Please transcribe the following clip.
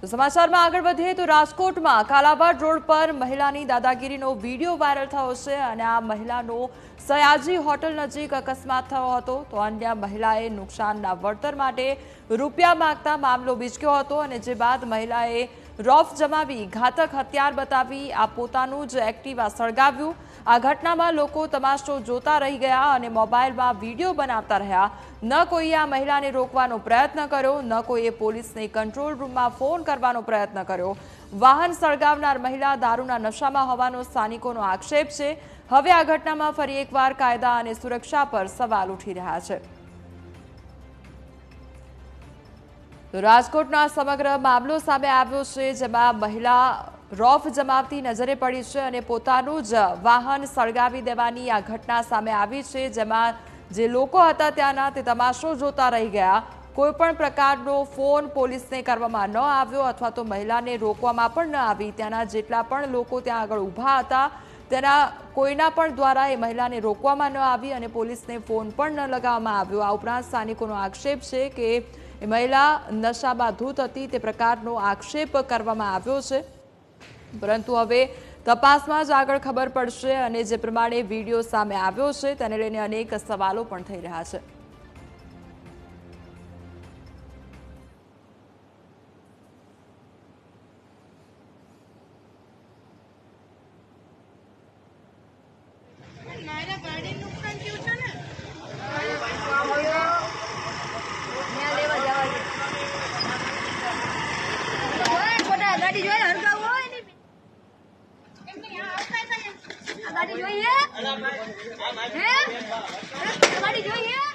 તો સમાચારમાં આગળ વધીએ તો રાજકોટમાં કાલાવાડ રોડ પર મહિલાની દાદાગીરીનો વિડીયો વાયરલ થયો છે અને આ મહિલાનો સયાજી હોટલ નજીક અકસ્માત થયો હતો તો અન્ય મહિલાએ નુકસાનના વળતર માટે રૂપિયા માંગતા મામલો બીચક્યો હતો અને જે બાદ મહિલાએ રોફ જમાવી ઘાતક હથિયાર બતાવી આ પોતાનું જ એક્ટિવા સળગાવ્યું। આ ઘટનામાં લોકો તમાશો જોતા રહી ગયા અને મોબાઈલમાં વિડીયો બનાવતા રહ્યા। ન કોઈએ આ મહિલાને રોકવાનો પ્રયત્ન કર્યો, ન કોઈએ પોલીસને કંટ્રોલ રૂમમાં ફોન કરવાનો પ્રયત્ન કર્યો। વાહન સળગાવનાર મહિલા દારૂના નશામાં હોવાનો સ્થાનિકોનો આક્ષેપ છે। હવે આ ઘટનામાં ફરી એકવાર કાયદા અને સુરક્ષા પર સવાલ ઉઠી રહ્યા છે। તો રાજકોટનો આ સમગ્ર મામલો સામે આવ્યો છે જેમાં મહિલા રોફ જમાવતી નજરે પડી છે અને પોતાનું જ વાહન સળગાવી દેવાની આ ઘટના સામે આવી છે જેમાં જે લોકો હતા ત્યાંના તે તમાશો જોતા રહી ગયા। કોઈ પણ પ્રકારનો ફોન પોલીસને કરવામાં ન આવ્યો અથવા તો મહિલાને રોકવામાં પણ ન આવી। ત્યાંના જેટલા પણ લોકો ત્યાં આગળ ઊભા હતા તેના કોઈના પણ દ્વારા એ મહિલાને રોકવામાં ન આવી અને પોલીસને ફોન પણ ન લગાવવામાં આવ્યો। આ ઉપરાંત સ્થાનિકોનો આક્ષેપ છે કે એ મહિલા નશામાં ધૂત હતી તે પ્રકારનો આક્ષેપ કરવામાં આવ્યો છે પરંતુ હવે તપાસમાં જ આગળ ખબર પડશે અને જે પ્રમાણે વિડીયો સામે આવ્યો છે તેને લઈને અનેક સવાલો પણ થઈ રહ્યા છે। गाड़ी जो है हरका वो है नहीं गाड़ी जो है गाड़ी जो है